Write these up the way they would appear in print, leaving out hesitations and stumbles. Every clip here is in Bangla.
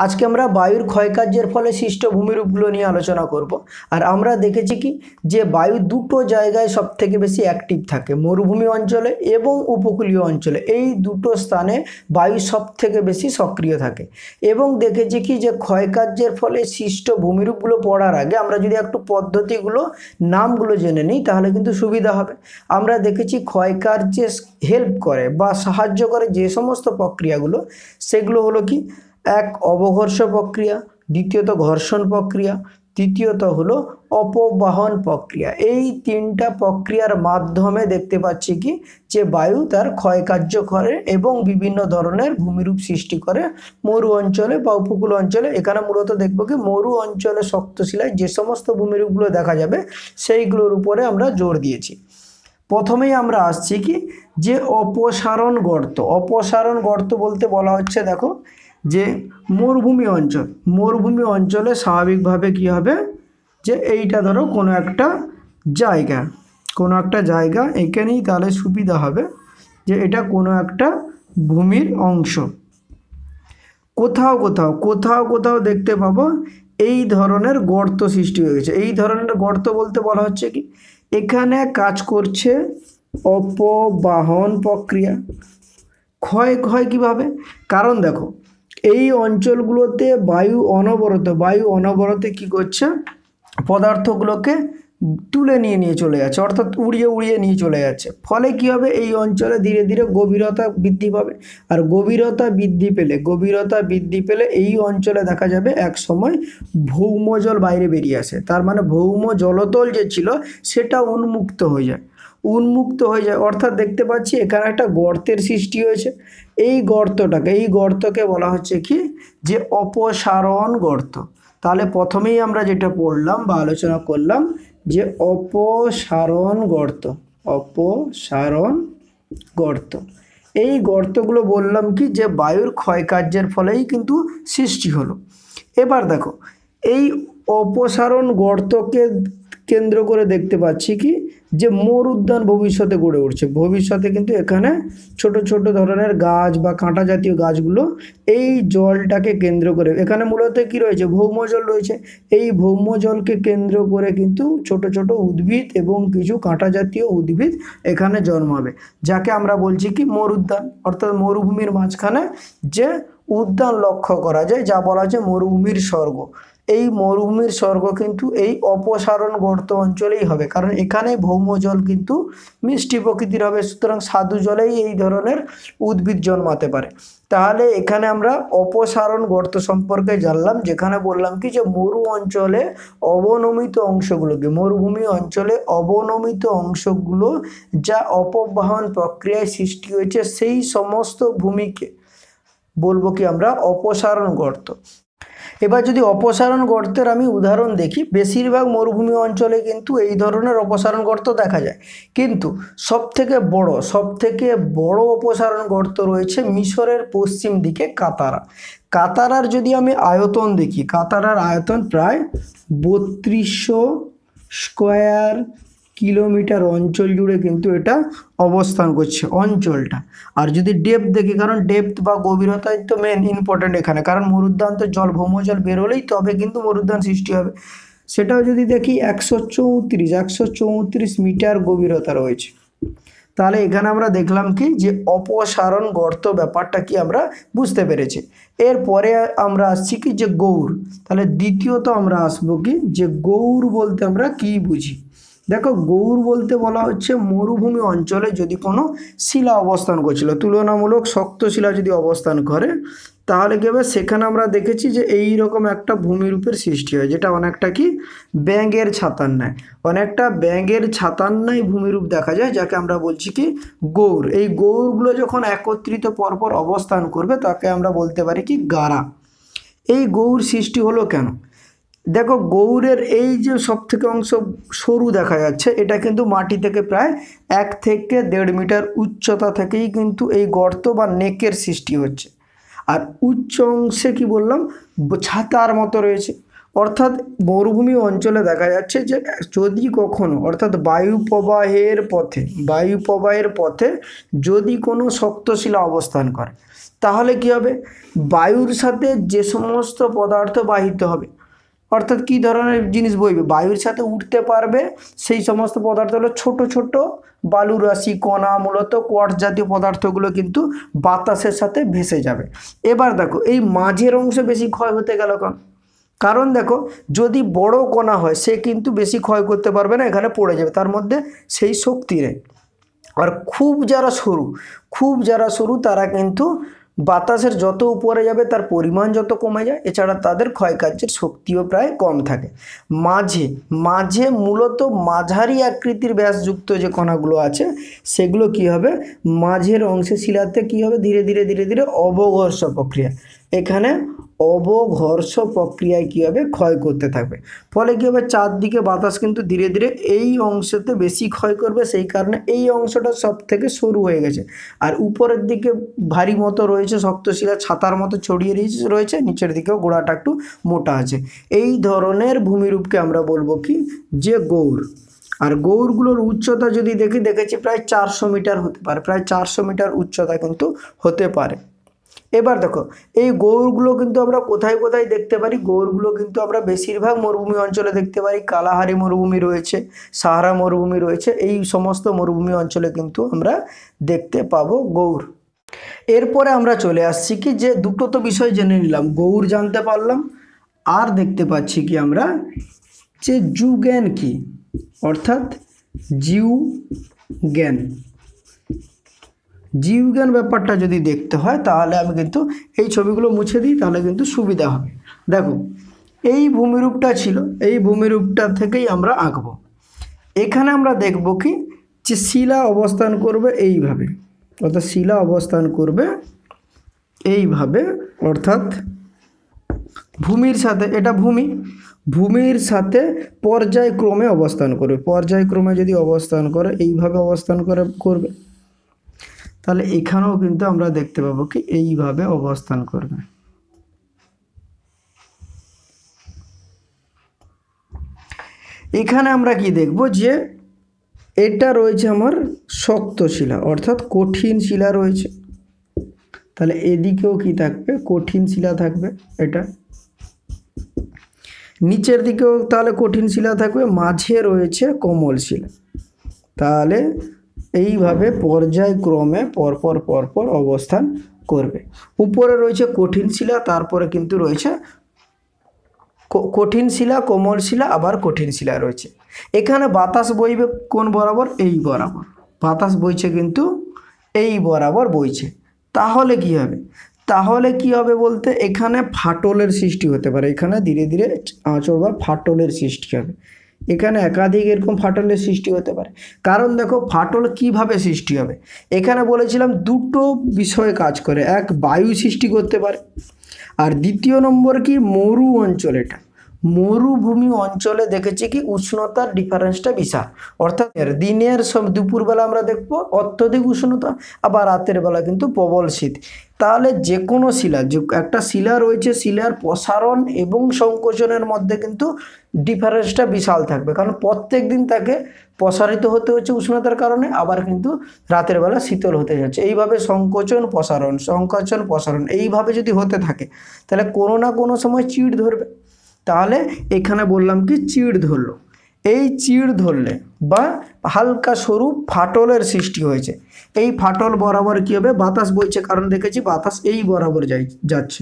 আজকে আমরা বায়ুর ক্ষয়কার্যের ফলে সৃষ্ট ভূমিরূপগুলো নিয়ে আলোচনা করব। আর আমরা দেখেছি কি যে বায়ু দুটো জায়গায় সবথেকে বেশি অ্যাক্টিভ থাকে, মরুভূমি অঞ্চলে এবং উপকূলীয় অঞ্চলে। এই দুটো স্থানে বায়ু সবথেকে বেশি সক্রিয় থাকে। এবং দেখেছি কি যে ক্ষয়কার্যের ফলে সৃষ্ট ভূমিরূপগুলো পড়ার আগে আমরা যদি একটু পদ্ধতিগুলো নামগুলো জেনে নিই তাহলে কিন্তু সুবিধা হবে। আমরা দেখেছি ক্ষয়কার্যে হেল্প করে বা সাহায্য করে যে সমস্ত প্রক্রিয়াগুলো, সেগুলো হলো কি, এক অবঘর্ষ প্রক্রিয়া, দ্বিতীয়ত ঘর্ষণ প্রক্রিয়া, তৃতীয়ত হলো অপবাহন প্রক্রিয়া। এই তিনটা প্রক্রিয়ার মাধ্যমে দেখতে পাচ্ছি কি যে বায়ু তার ক্ষয়কার্য করে এবং বিভিন্ন ধরনের ভূমিরূপ সৃষ্টি করে মরু অঞ্চলে বা উপকূল অঞ্চলে। এখানে মূলত দেখব কি মরু অঞ্চলে শক্ত শিলায় যে সমস্ত ভূমিরূপগুলো দেখা যাবে সেইগুলোর উপরে আমরা জোর দিয়েছি। প্রথমেই আমরা আসছি কি যে অপসারণ গর্ত। অপসারণ গর্ত বলতে বলা হচ্ছে, দেখো যে মরুভূমি অঞ্চলে স্বাভাবিকভাবে কি হবে যে এইটা ধরো কোনো একটা জায়গা এখানেই, তাহলে সুবিধা হবে যে এটা কোনো একটা ভূমির অংশ। কোথাও দেখতে পাবো এই ধরনের গর্ত সৃষ্টি হয়ে গেছে। এই ধরনের গর্ত বলতে বলা হচ্ছে কি এখানে কাজ করছে অপবাহন প্রক্রিয়া। ক্ষয় কিভাবে? কারণ দেখো এই অঞ্চলগুলোতে বায়ু অনবরত কি করছে, পদার্থগুলোকে তুলে নিয়ে চলে যাচ্ছে, অর্থাৎ উড়িয়ে নিয়ে চলে যাচ্ছে। ফলে কি হবে, এই অঞ্চলে ধীরে ধীরে গভীরতা বৃদ্ধি পাবে। আর গভীরতা বৃদ্ধি পেলে এই অঞ্চলে দেখা যাবে এক সময় ভৌমজল বাইরে বেরিয়ে আসে। তার মানে ভৌম জলতল যে ছিল সেটা উন্মুক্ত হয়ে যায়। অর্থাৎ দেখতে পাচ্ছি এখানে একটা গর্তের সৃষ্টি হয়েছে। এই গর্তকে বলা হচ্ছে কি যে অপসারণ গর্ত। তাহলে প্রথমেই আমরা যেটা পড়লাম বা আলোচনা করলাম যে অপসারণ গর্ত। এই গর্তগুলো বললাম কি যে বায়ুর ক্ষয়কার্যের ফলেই কিন্তু সৃষ্টি হলো। এবার দেখো এই অপসারণ গর্তকে কেন্দ্র করে দেখতে পাচ্ছি কি যে মরুদ্যান ভবিষ্যতে গড়ে উঠছে। ভবিষ্যতে কিন্তু এখানে ছোট ছোট ধরনের গাছ বা কাঁটা জাতীয় গাছগুলো এই জলটাকে কেন্দ্র করে, এখানে মূলত কি রয়েছে, ভৌমজল রয়েছে। এই ভৌমজলকে কেন্দ্র করে কিন্তু ছোট ছোট উদ্ভিদ এবং কিছু কাঁটা জাতীয় উদ্ভিদ এখানে জন্মাবে, যাকে আমরা বলছি কি মরুদ্যান। অর্থাৎ মরুভূমির মাঝখানে যে উদ্যান লক্ষ্য করা যায়, যা বলা যায় মরুভূমির স্বর্গ। এই মরুভূমির স্বর্গ কিন্তু এই অপসারণ গর্ত অঞ্চলেই হবে, কারণ এখানে ভৌমজল কিন্তু মিষ্টি প্রকৃতির হবে, সুতরাং স্বাদু জলেই এই ধরনের উদ্ভিদ জন্মাতে পারে। তাহলে এখানে আমরা অপসারণ গর্ত সম্পর্কে জানলাম, যেখানে বললাম কি যে মরুভূমি অঞ্চলে অবনমিত অংশগুলো যা অপবাহন প্রক্রিয়ায় সৃষ্টি হয়েছে সেই সমস্ত ভূমিকে বলবো কি আমরা অপসারণ গর্ত। এবার যদি অপসারণ গর্তের আমি উদাহরণ দেখি, বেশিরভাগ মরুভূমি অঞ্চলে কিন্তু এই ধরনের অপসারণ গর্ত দেখা যায়। কিন্তু সবথেকে বড় অপসারণ গর্ত রয়েছে মিশরের পশ্চিম দিকে কাতারার যদি আমি আয়তন দেখি, কাতারার আয়তন প্রায় 3200 স্কোয়ার কিলোমিটার অঞ্চল জুড়ে কিন্তু এটা অবস্থান করছে অঞ্চলটা। আর যদি ডেপথ দেখি, কারণ ডেপথ বা গভীরতাই তো মেন ইম্পর্টেন্ট এখানে, কারণ মরুদ্যান তো ভৌমজল বেরোলেই তবে কিন্তু মরুদ্যান সৃষ্টি হবে। সেটাও যদি দেখি 134 মিটার গভীরতা রয়েছে। তাহলে এখানে আমরা দেখলাম কি যে অপসারণ গর্ত ব্যাপারটা কি আমরা বুঝতে পেরেছি। এরপরে আমরা আসছি কি যে গৌর। তাহলে দ্বিতীয়ত আমরা আসবো কি যে গৌর বলতে আমরা কি বুঝি। দেখো গৌর বলতে বলা হচ্ছে মরুভূমি অঞ্চলে যদি কোনো শিলা অবস্থান করছিল, তুলনামূলক শক্ত শিলা যদি অবস্থান করে, তাহলে কি হবে, সেখানে আমরা দেখেছি যে এই রকম একটা ভূমিরূপের সৃষ্টি হয়, যেটা অনেকটা কি ব্যাঙের ছাতার ন্যায় ভূমিরূপ দেখা যায়, যাকে আমরা বলছি কি গৌর। এই গৌরগুলো যখন একত্রিত পরপর অবস্থান করবে তাকে আমরা বলতে পারি কি গারা। এই গৌর সৃষ্টি হলো কেন? দেখো গৌরের এই যে সবথেকে অংশ সরু দেখা যাচ্ছে, এটা কিন্তু মাটি থেকে প্রায় 1 থেকে 1.5 মিটার উচ্চতা থেকেই কিন্তু এই গর্ত বা নেকের সৃষ্টি হচ্ছে। আর উচ্চ অংশে কি বললাম, ছাতার মতো রয়েছে। অর্থাৎ মরুভূমি অঞ্চলে দেখা যাচ্ছে যে যদি কখনো অর্থাৎ বায়ু প্রবাহের পথে যদি কোনো শক্ত শিলা অবস্থান করে, তাহলে কি হবে, বায়ুর সাথে যে সমস্ত পদার্থ বাহিত হবে, অর্থাৎ কী ধরনের জিনিস বইবে, বায়ুর সাথে উঠতে পারবে সেই সমস্ত পদার্থ হলো ছোট ছোট বালুর রাশি, কণা, মূলত কোয়ার্টজ জাতীয় পদার্থগুলো কিন্তু বাতাসের সাথে ভেসে যাবে। এবার দেখো এই মাঝের অংশ বেশি ক্ষয় হতে গেল কারণ দেখো যদি বড় কণা হয় সে কিন্তু বেশি ক্ষয় করতে পারবে না, এখানে পড়ে যাবে, তার মধ্যে সেই শক্তি নেই। আর খুব যারা সরু তারা কিন্তু বাতাসের যত উপরে যাবে তার পরিমাণ যত কমে যায়, এছাড়া তাদের ক্ষয়কার্যের শক্তিও প্রায় কম থাকে। মাঝে মূলত মাঝারি আকৃতির ব্যাসযুক্ত যে কণাগুলো আছে সেগুলো কি হবে, মাঝের অংশে শিলাতে কি হবে, ধীরে ধীরে অবঘর্ষ প্রক্রিয়া, এখানে অবঘর্ষ প্রক্রিয়ায় কী হবে, ক্ষয় করতে থাকবে। ফলে কী হবে, চারদিকে বাতাস কিন্তু ধীরে ধীরে এই অংশতে বেশি ক্ষয় করবে, সেই কারণে এই অংশটা সব থেকে সরু হয়ে গেছে। আর উপরের দিকে ভারী মতো রয়েছে, শক্ত শিলা ছাতার মতো ছড়িয়ে রয়েছে, নিচের দিকেও গোড়াটা একটু মোটা আছে। এই ধরনের ভূমিরূপকে আমরা বলবো কি, যে গৌর। আর গৌরগুলোর উচ্চতা যদি দেখেছি প্রায় 400 মিটার হতে পারে, প্রায় 400 মিটার উচ্চতা কিন্তু হতে পারে। এবার দেখো এই গৌরগুলো কিন্তু আমরা কোথায় দেখতে পারি, গৌরগুলো কিন্তু আমরা বেশিরভাগ মরুভূমি অঞ্চলে দেখতে পারি। কালাহারি মরুভূমি রয়েছে, সাহারা মরুভূমি রয়েছে, এই সমস্ত মরুভূমি অঞ্চলে কিন্তু আমরা দেখতে পাবো গৌর। এরপরে আমরা চলে আসছি কি, যে দুটো তো বিষয় জেনে নিলাম, গৌর জানতে পারলাম, আর দেখতে পাচ্ছি কি আমরা যে জীবজ্ঞান কি, অর্থাৎ জীবজ্ঞান ব্যাপারটা যদি দেখতে হয় তাহলে আমি কিন্তু এই ছবিগুলো মুছে দিই, তাহলে কিন্তু সুবিধা হবে। দেখো এই ভূমিরূপটা ছিল, এই ভূমিরূপটা থেকেই আমরা আঁকবো। এখানে আমরা দেখব কি, যে শিলা অবস্থান করবে এইভাবে, অর্থাৎ শিলা অবস্থান করবে এইভাবে, অর্থাৎ ভূমির সাথে, এটা ভূমির সাথে পর্যায়ক্রমে অবস্থান করবে। পর্যায়ক্রমে যদি অবস্থান করে, এইভাবে অবস্থান করবে, তাহলে এখানেও কিন্তু আমরা দেখতে পাবো কি এইভাবে অবস্থান করবে। এখানে আমরা কি দেখব, যে এটা রয়েছে আমার শক্ত শিলা, অর্থাৎ কঠিন শিলা রয়েছে, তাহলে এদিকেও কি থাকবে, কঠিন শিলা থাকবে। এটা নিচের দিকেও তাহলে কঠিন শিলা থাকবে, মাঝে রয়েছে কোমল শিলা। তাহলে এইভাবে পর্যায়ক্রমে পরপর অবস্থান করবে। উপরে রয়েছে কঠিন শিলা, তারপরে কিন্তু রয়েছে কঠিন শিলা, কোমল শিলা, আবার কঠিন শিলা রয়েছে। এখানে বাতাস বইবে কোন বরাবর, এই বরাবর বাতাস বইছে, কিন্তু এই বরাবর বইছে। তাহলে কি হবে বলতে, এখানে ফাটলের সৃষ্টি হতে পারে, এখানে ধীরে ধীরে আঁচড় বা ফাটলের সৃষ্টি হবে। এখানে একাধিক এরকম ফাটলের সৃষ্টি হতে পারে। কারণ দেখো ফাটল কিভাবে সৃষ্টি হবে, এখানে বলেছিলাম দুটো বিষয়ে কাজ করে, এক বায়ু সৃষ্টি করতে পারে, আর দ্বিতীয় নম্বর কি, মরু অঞ্চল। এটা মরুভূমি অঞ্চলে দেখেছি কি উষ্ণতার ডিফারেন্সটা বিশাল, অর্থাৎ দিনের সব দুপুরবেলা আমরা দেখবো অত্যধিক উষ্ণতা, আবার রাতের বেলা কিন্তু প্রবল শীত। তাহলে যে কোনো শিলা, যে একটা শিলা রয়েছে, শিলার প্রসারণ এবং সংকোচনের মধ্যে কিন্তু ডিফারেন্সটা বিশাল থাকবে, কারণ প্রত্যেক দিন তাকে প্রসারিত হতে হচ্ছে উষ্ণতার কারণে, আবার কিন্তু রাতের বেলা শীতল হতে যাচ্ছে। এইভাবে সংকোচন প্রসারণ এইভাবে যদি হতে থাকে, তাহলে কোনো না কোনো সময় চিড় ধরবে। তাহলে এখানে বললাম কি চিড় ধরলো, এই চিড় ধরলে বা হালকা সরু ফাটলের সৃষ্টি হয়েছে, এই ফাটল বরাবর কী হবে, বাতাস বইছে, কারণ দেখেছি বাতাস এই বরাবর যাচ্ছে,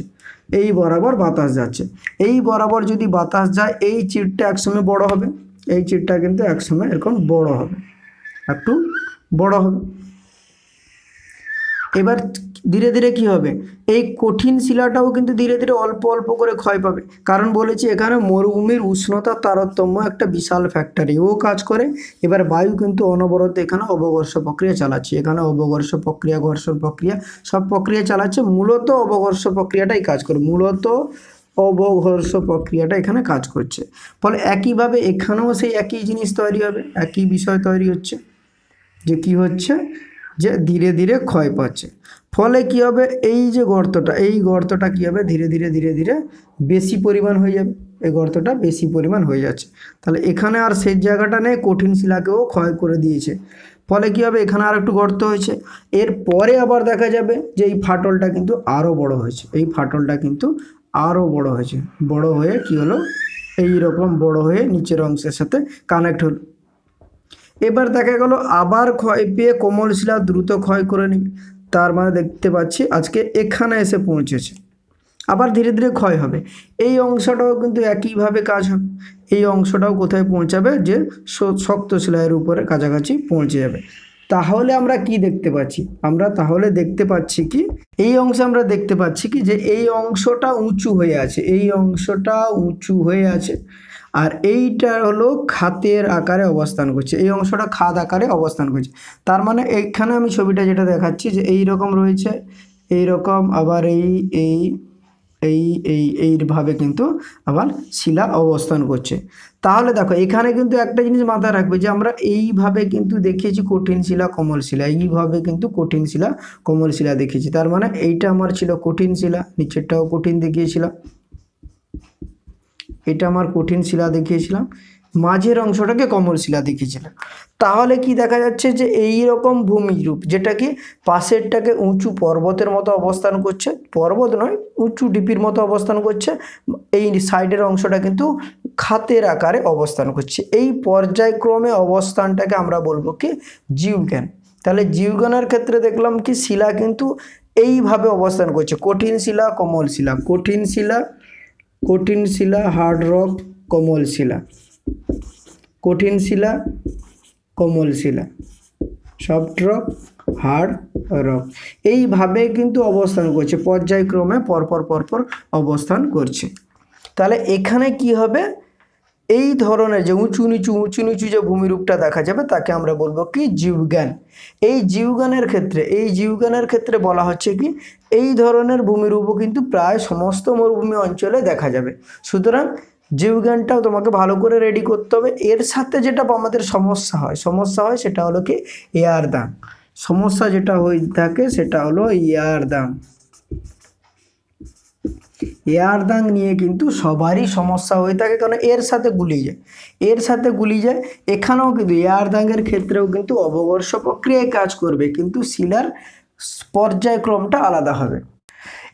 এই বরাবর বাতাস যাচ্ছে, এই বরাবর যদি বাতাস যায়, এই চিড়টা একসময় বড় হবে, এই চিড়টা কিন্তু একসময় এরকম বড় হবে, একটু বড় হবে। এবার ধীরে ধীরে কি হবে, এই কঠিন শিলাটাও কিন্তু ধীরে ধীরে অল্প করে ক্ষয় পাবে, কারণ বলেছি এখানে মরুভূমির উষ্ণতার তারতম্য একটা বিশাল ফ্যাক্টরি, ও কাজ করে। এবার বায়ু কিন্তু অনবরত এখানে অবঘর্ষ প্রক্রিয়া চালাচ্ছে, এখানে অবঘর্ষ প্রক্রিয়া, ঘর্ষণ প্রক্রিয়া, সব প্রক্রিয়া চালাচ্ছে। মূলত অবঘর্ষ প্রক্রিয়াটাই কাজ করে, অবঘর্ষ প্রক্রিয়াটা এখানে কাজ করছে। ফলে একইভাবে এখানেও সেই একই জিনিস তৈরি হবে, একই বিষয় তৈরি হচ্ছে, যে কি হচ্ছে, যে ধীরে ধীরে ক্ষয় পাচ্ছে। ফলে কি হবে, এই যে গর্তটা, এই গর্তটা কি হবে, ধীরে ধীরে ধীরে ধীরে বেশি পরিমাণ হয়ে যাবে, এই গর্তটা বেশি পরিমাণ হয়ে যাচ্ছে। তাহলে এখানে আর শেষ জায়গাটা নেই, কঠিন শিলাকেও ক্ষয় করে দিয়েছে। ফলে কি হবে, এখানে আর একটু গর্ত হয়েছে। এরপরে আবার দেখা যাবে যে এই ফাটলটা কিন্তু আরও বড় হয়েছে, এই ফাটলটা কিন্তু আরও বড় হয়েছে, বড় হয়ে কি হলো, এই রকম বড় হয়ে নিচের অংশের সাথে কানেক্ট হলো। এবার দেখা গেল আবার ক্ষয় পেয়ে কোমল শিলা দ্রুত ক্ষয় করে নেবে। তার মানে দেখতে পাচ্ছি আজকে এখানে এসে পৌঁছেছে, আবার ধীরে ধীরে ক্ষয় হবে। এই অংশটাও কিন্তু একইভাবে কাজ হবে, এই অংশটাও কোথায় পৌঁছাবে, যে শক্ত শিলার উপরে কাছাকাছি পৌঁছে যাবে। তাহলে আমরা কি দেখতে পাচ্ছি, আমরা তাহলে দেখতে পাচ্ছি কি, এই অংশে আমরা দেখতে পাচ্ছি কি যে এই অংশটা উঁচু হয়ে আছে, এই অংশটা উঁচু হয়ে আছে, আর এইটা হলো খাতের আকারে অবস্থান করছে, এই অংশটা খাদ আকারে অবস্থান করছে। তার মানে এইখানে আমি ছবিটা যেটা দেখাচ্ছি যে এই রকম রয়েছে, এই রকম, আবার এই এই এই এই এইভাবে কিন্তু আবার শিলা অবস্থান করছে। তাহলে দেখো এখানে কিন্তু একটা জিনিস মাথায় রাখবে যে আমরা এইভাবে কিন্তু দেখিয়েছি কঠিন শিলা কোমল শিলা, এইভাবে কিন্তু কঠিন শিলা কোমল শিলা দেখিয়েছি। তার মানে এইটা আমার ছিল কঠিন শিলা, নিচেরটাও কঠিন দেখিয়েছিলাম, এটা আমার কঠিন শিলা দেখিয়েছিলাম, মাঝের অংশটাকে কোমল শিলা দেখিয়েছিলাম। তাহলে কি দেখা যাচ্ছে যে এই রকম ভূমিরূপ, যেটা কি পাশেরটাকে উঁচু পর্বতের মতো অবস্থান করছে, পর্বত নয় উঁচু ঢিপির মতো অবস্থান করছে, এই সাইডের অংশটা কিন্তু খাতের আকারে অবস্থান করছে। এই পর্যায়ক্রমে অবস্থানটাকে আমরা বলবো কি জীবজ্ঞান। তাহলে জীবজ্ঞানের ক্ষেত্রে দেখলাম কি শিলা কিন্তু এইভাবে অবস্থান করছে, কঠিন শিলা কোমল শিলা, কঠিন শিলা, কঠিন শিলা হার্ড রক, কোমল শিলা, কঠিন শিলা কোমল শিলা, সফট রক হার্ড রক, এইভাবে কিন্তু অবস্থান করছে, পর্যায়ক্রমে পরপর পরপর অবস্থান করছে। তাহলে এখানে কি হবে, এই ধরনের যে উঁচু নিচু যে ভূমিরূপটা দেখা যাবে তাকে আমরা বলবো কি জীবজ্ঞান। এই জীবজ্ঞানের ক্ষেত্রে বলা হচ্ছে কি এই ধরনের ভূমিরূপও কিন্তু প্রায় সমস্ত মরুভূমি অঞ্চলে দেখা যাবে। সুতরাং জীবজ্ঞানটাও তোমাকে ভালো করে রেডি করতে হবে। এর সাথে যেটা আমাদের সমস্যা হয় সেটা হলো কি এয়ার দাগ, সমস্যা যেটা হয়ে থাকে সেটা হলো এয়ার দাগ। এয়ার দাগ নিয়ে কিন্তু সবারই সমস্যা হয়ে থাকে, কারণ এর সাথে গুলি যায়। এখানেও কিন্তু এয়ার দাগের ক্ষেত্রেও কিন্তু অবঘর্ষ প্রক্রিয়ায় কাজ করবে, কিন্তু শিলার পর্যায়ক্রমটা আলাদা হবে।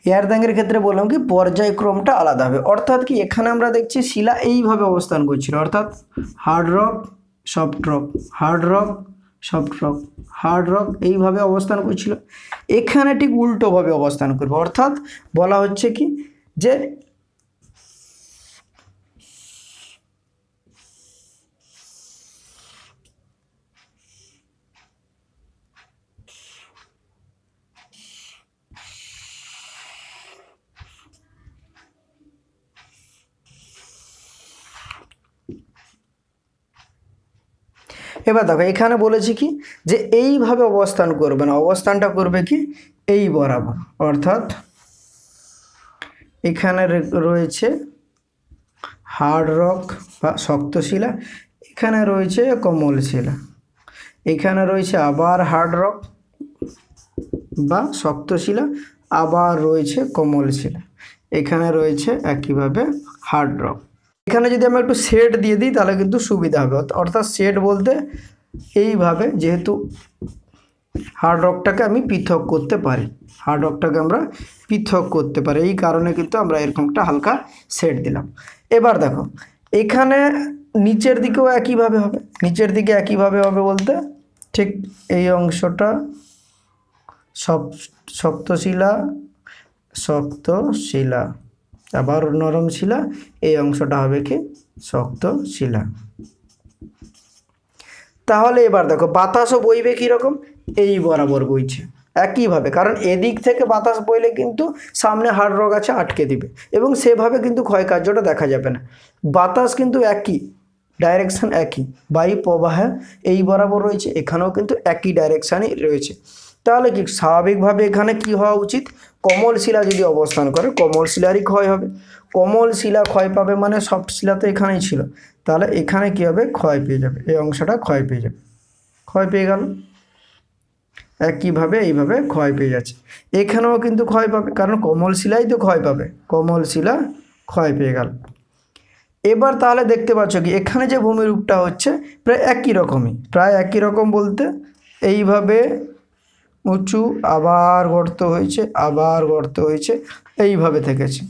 এয়ার দাগের ক্ষেত্রে বললাম কি পর্যায়ক্রমটা আলাদা হবে, অর্থাৎ কি এখানে আমরা দেখছি শিলা এইভাবে অবস্থান করছিল, অর্থাৎ hard rock soft rock, hard rock soft rock, hard rock এইভাবে অবস্থান করছিল। এখানে ঠিক উল্টোভাবে অবস্থান করবে, অর্থাৎ বলা হচ্ছে কি যে এবার দেখো এখানে বলেছি কি যে এইভাবে অবস্থান করবে না, অবস্থানটা করবে কি এই বরাবর, অর্থাৎ এখানে রয়েছে হার্ড রক বা শক্ত শিলা, এখানে রয়েছে কোমল শিলা, এখানে রয়েছে আবার হার্ড রক বা শক্ত শিলা, আবার রয়েছে কোমল শিলা, এখানে রয়েছে একইভাবে হার্ড রক। এখানে যদি আমরা একটু শেড দিয়ে দিই তাহলে কিন্তু সুবিধা হবে, অর্থাৎ শেড বলতে এইভাবে, যেহেতু হার্ড রকটাকে আমি পৃথক করতে পারি, এই কারণে কিন্তু আমরা এরকম একটা হালকা শেড দিলাম। এবার দেখো এখানে নিচের দিকেও একইভাবে হবে, বলতে ঠিক এই অংশটা শক্ত শিলা, আবার নরম শিলা, এই অংশটা হবে কি শক্ত শিলা। তাহলে এবার দেখো বাতাসও বইবে কীরকম, এই বরাবর বইছে একইভাবে, কারণ এদিক থেকে বাতাস বইলে কিন্তু সামনে হার্ড রক আছে আটকে দিবে, এবং সেভাবে কিন্তু ক্ষয়কার্যটা দেখা যাবে না। বাতাস কিন্তু একই ডাইরেকশান, একই বায়ু প্রবাহে এই বরাবর রয়েছে, এখানেও কিন্তু একই ডাইরেকশানই রয়েছে। তাহলে কি স্বাভাবিকভাবে এখানে কি হওয়া উচিত, কোমল শিলা যদি অবস্থান করে কোমল শিলারই ক্ষয় হবে, কোমল শিলা ক্ষয় পাবে মানে সফট শিলা তো এখানেই ছিল, তাহলে এখানে কি হবে ক্ষয় পেয়ে যাবে, এই অংশটা ক্ষয় পেয়ে গেল। একইভাবে এইভাবে ক্ষয় পেয়ে যাচ্ছে। এখানেও কিন্তু ক্ষয় পাবে, কারণ কোমল শিলাই তো ক্ষয় পাবে, কোমল শিলা ক্ষয় পেয়ে গেল। এবার তাহলে দেখতে পাচ্ছ কি এখানে যে ভূমিরূপটা হচ্ছে প্রায় একই রকমই, প্রায় একই রকম বলতে এইভাবে উঁচু, আবার গর্ত হয়েছে, আবার গর্ত হয়েছে, এইভাবে থেকেছে।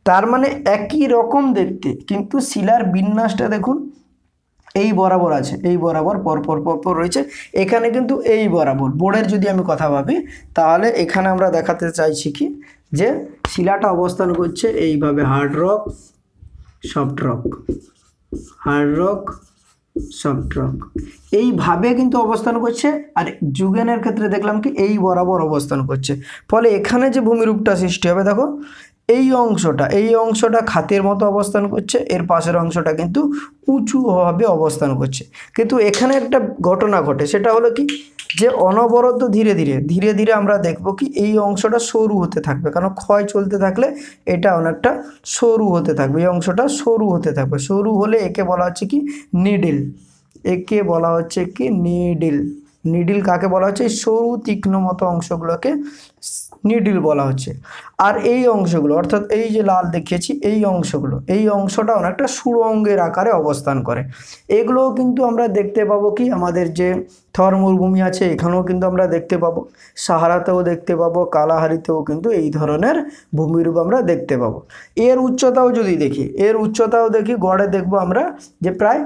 তার মানে একই রকম দেখতে, কিন্তু শিলার বিন্যাসটা দেখুন এই বরাবর আছে, এই বরাবর পরপর পরপর রয়েছে। এখানে কিন্তু এই বরাবর বোর্ডের যদি আমি কথা ভাবি, তাহলে এখানে আমরা দেখাতে চাইছি কি যে শিলাটা অবস্থান করছে এইভাবে hard rock, soft rock, hard rock, soft rock, এইভাবে কিন্তু অবস্থান করছে। আর যুগেনের ক্ষেত্রে দেখলাম কি এই বরাবর অবস্থান করছে। ফলে এখানে যে ভূমিরূপটা সৃষ্টি হবে দেখো এই অংশটা খাতের মতো অবস্থান করছে, এর পাশের অংশটা কিন্তু উঁচুভাবে অবস্থান করছে। কিন্তু এখানে একটা ঘটনা ঘটে, সেটা হলো কি যে অনবরত ধীরে ধীরে আমরা দেখব কি এই অংশটা সরু হতে থাকবে, কারণ ক্ষয় চলতে থাকলে এটা অনেকটা সরু হতে থাকবে, এই অংশটা সরু হতে থাকবে। সরু হলে একে বলা হচ্ছে কি নিডল, একে বলা হচ্ছে কি নিডল। নিডল কাকে বলা হচ্ছে? এই সরু তীক্ষ্ণ মতো অংশগুলোকে নিডল বলা হচ্ছে। আর এই অংশগুলো অর্থাৎ এই যে লাল দেখিয়েছি এই অংশগুলো, এই অংশটা অনেকটা সুড়ঙ্গের আকারে অবস্থান করে। এগুলোও কিন্তু আমরা দেখতে পাবো কি আমাদের যে থর মরুভূমি আছে এখানেও কিন্তু আমরা দেখতে পাবো, সাহারাতেও দেখতে পাবো, কালাহারিতেও কিন্তু এই ধরনের ভূমিরূপ আমরা দেখতে পাবো। এর উচ্চতাও যদি দেখি, এর উচ্চতাও দেখি গড়ে দেখবো আমরা যে প্রায়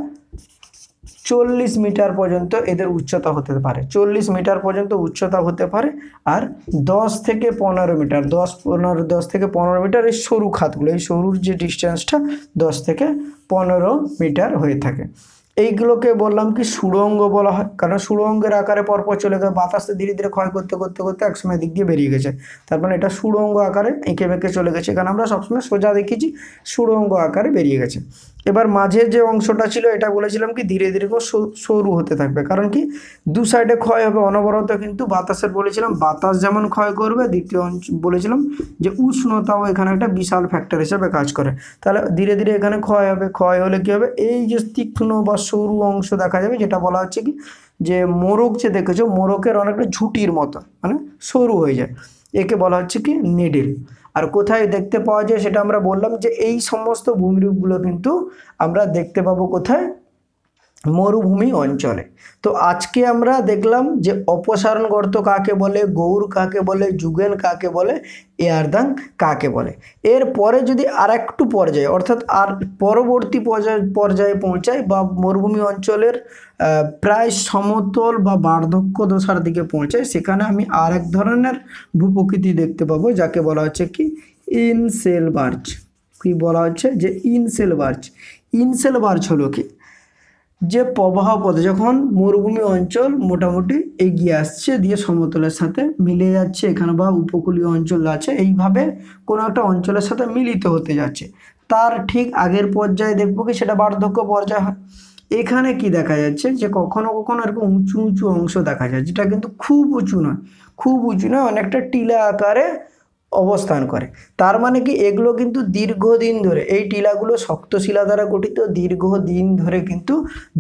40 মিটার পর্যন্ত এদের উচ্চতা হতে পারে, 40 মিটার পর্যন্ত উচ্চতা হতে পারে। আর 10 থেকে 15 মিটার, 10 থেকে 15 মিটার এই সরু খাতগুলো, এই সরুর যে ডিস্টেন্সটা 10 থেকে 15 মিটার হয়ে থাকে। এইগুলোকে বললাম কি সুড়ঙ্গ বলা হয়, কারণ সুড়ঙ্গের আকারে পরপর চলে গেছে, বাতাসে ধীরে ধীরে ক্ষয় করতে করতে করতে একসময় দিক দিয়ে বেরিয়ে গেছে, তারপরে এটা সুড়ঙ্গ আকারে এঁকে বেঁকে চলে গেছে। কারণ আমরা সবসময় সোজা দেখেছি, সুড়ঙ্গ আকারে বেরিয়ে গেছে। এবার মাঝের যে অংশটা ছিল এটা বলেছিলাম কি ধীরে ধীরে সরু হতে থাকবে, কারণ কি দু সাইডে ক্ষয় হবে অনবরত, কিন্তু বাতাসের বলেছিলাম বাতাস যেমন ক্ষয় করবে, দ্বিতীয় বলেছিলাম যে উষ্ণতাও এখানে একটা বিশাল ফ্যাক্টর হিসেবে কাজ করে। তাহলে ধীরে ধীরে এখানে ক্ষয় হবে, ক্ষয় হলে কী হবে এই যে তীক্ষ্ণ বা সরু অংশ দেখা যাবে, যেটা বলা হচ্ছে কি যে মোরগ যে দেখেছো মোরগের অনেকটা ঝুঁটির মতো মানে সরু হয়ে যায়, একে বলা হচ্ছে কি নিডল। আর কোথায় দেখতে পাওয়া যায় সেটা আমরা বললাম যে এই সমস্ত ভূমিরূপগুলো কিন্তু আমরা দেখতে পাবো কোথায়? মরুভূমি অঞ্চলে। তো আজকে আমরা দেখলাম যে অপসারণ গর্ত কাকে বলে, গৌর কাকে বলে, যুগেন কাকে বলে, এয়ারদাং কাকে বলে। এরপরে যদি আর একটু পর্যায়ে অর্থাৎ আর পরবর্তী পর্যায়ে পৌঁছায় বা মরুভূমি অঞ্চলের প্রায় সমতল বা বার্ধক্য দশার দিকে পৌঁছায়, সেখানে আমি আর এক ধরনের ভূপ্রকৃতি দেখতে পাবো যাকে বলা হচ্ছে কি ইনসেলবার্চ। কি বলা হচ্ছে যে ইনসেলবার্চ। ইনসেলবার্চ হলো কি যে প্রবাহ পথে যখন মরুভূমি অঞ্চল মোটামুটি এগিয়ে আসছে দিয়ে সমতলের সাথে মিলে যাচ্ছে, এখানে বা উপকূলীয় অঞ্চল আছে এইভাবে কোনো একটা অঞ্চলের সাথে মিলিত হতে যাচ্ছে, তার ঠিক আগের পর্যায়ে দেখবো কি সেটা বার্ধক্য পর্যায় হয়। এখানে কি দেখা যাচ্ছে যে কখনো কখনো এরকম উঁচু উঁচু অংশ দেখা যায়, যেটা কিন্তু খুব উঁচু নয়, খুব উঁচু নয়, অনেকটা টিলা আকারে অবস্থান করে। তার মানে কি এগুলো কিন্তু দীর্ঘদিন ধরে, এই টিলাগুলো শক্ত শিলা দ্বারা গঠিত, দীর্ঘদিন ধরে কিন্তু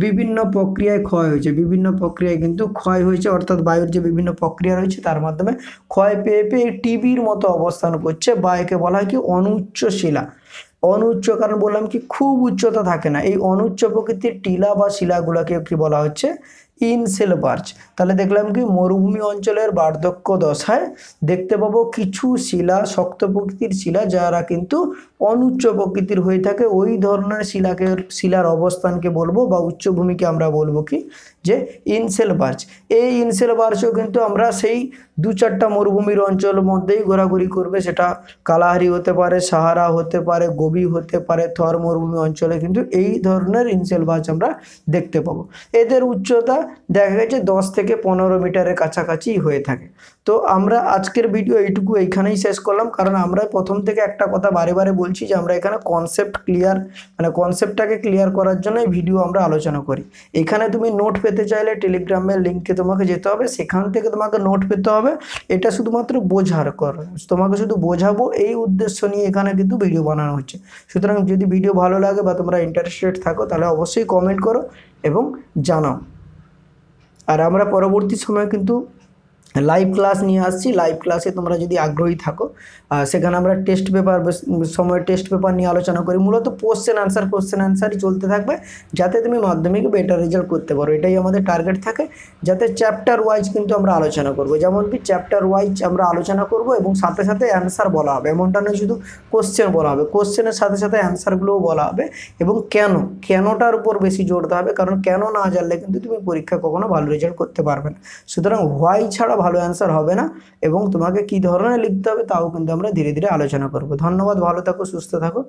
বিভিন্ন প্রক্রিয়ায় ক্ষয় হয়েছে, বিভিন্ন প্রক্রিয়ায় কিন্তু ক্ষয় হয়েছে, অর্থাৎ বায়ুর যে বিভিন্ন প্রক্রিয়া রয়েছে তার মাধ্যমে ক্ষয় পেয়ে পেয়ে টিবির মতো অবস্থান করছে, বা একে বলা হয় কি অনুচ্চ শিলা। অনুচ্চ কারণ বললাম কি খুব উচ্চতা থাকে না, এই অনুচ্চ প্রকৃতির টিলা বা শিলাগুলোকে কি বলা হচ্ছে ইনসেলবার্চ। তাহলে দেখলাম কি মরুভূমি অঞ্চলের বার্ধক্য দশায় দেখতে পাবো কিছু শিলা, শক্ত প্রকৃতির শিলা যারা কিন্তু অনুচ্চ প্রকৃতির হয়ে থাকে, ওই ধরনের শিলার অবস্থানকে বলবো বা উচ্চভূমিকে আমরা বলবো কি যে ইনসেলবার্চ। এই ইনসেলবার্চও কিন্তু আমরা সেই 2-4টা মরুভূমির অঞ্চলের মধ্যেই ঘোরাঘুরি করবে, সেটা কালাহারি হতে পারে, সাহারা হতে পারে, গোবি হতে পারে, থর মরুভূমি অঞ্চলে কিন্তু এই ধরনের ইনসেলবার্চ আমরা দেখতে পাবো। এদের উচ্চতা দেখা গেছে 10 থেকে 15 মিটারের কাছাকাছি হয়ে থাকে। তো আমরা আজকের ভিডিও এইটুকু এইখানেই শেষ করলাম, কারণ আমরা প্রথম থেকে একটা কথা বারে বারে বলছি যে আমরা এখানে কনসেপ্ট ক্লিয়ার মানে কনসেপ্টটাকে ক্লিয়ার করার জন্য এই ভিডিও আমরা আলোচনা করি। এখানে তুমি নোট পেতে চাইলে টেলিগ্রামের লিঙ্কে তোমাকে যেতে হবে, সেখান থেকে তোমাকে নোট পেতে হবে। এটা শুধুমাত্র বোঝার তোমাকে শুধু বোঝাবো এই উদ্দেশ্য নিয়ে এখানে কিন্তু ভিডিও বানানো হচ্ছে। সুতরাং যদি ভিডিও ভালো লাগে বা তোমরা ইন্টারেস্টেড থাকো তাহলে অবশ্যই কমেন্ট করো এবং জানাও। আর আমরা পরবর্তী সময়ে কিন্তু লাইভ ক্লাস নিয়ে আসছি। লাইভ ক্লাসে তোমরা যদি আগ্রহী থাকো, সেখানে আমরা টেস্ট পেপার সময় টেস্ট পেপার নিয়ে আলোচনা করি। মূলত কোশ্চেন আনসারই চলতে থাকবে, যাতে তুমি মাধ্যমিকে বেটার রেজাল্ট করতে পারো। এটাই আমাদের টার্গেট থাকে, যাতে চ্যাপ্টার ওয়াইজ কিন্তু আমরা আলোচনা করব। যেমন কি চ্যাপ্টার ওয়াইজ আমরা আলোচনা করব এবং সাথে সাথে অ্যান্সার বলা হবে। এমনটা নয় শুধু কোশ্চেন বলা হবে, কোশ্চেনের সাথে সাথে অ্যান্সারগুলোও বলা হবে। এবং কেনটার উপর বেশি জোর দিতে হবে, কারণ কেন না জানলে কিন্তু তুমি পরীক্ষায় কখনো ভালো রেজাল্ট করতে পারবে না। সুতরাং হোয়াই ছাড়া ভালো অ্যান্সার হবে না, এবং তোমাকে কী ধরনের লিখতে হবে তাও কিন্তু আমরা ধীরে ধীরে আলোচনা করব। ধন্যবাদ, ভালো থাকো, সুস্থ থাকো।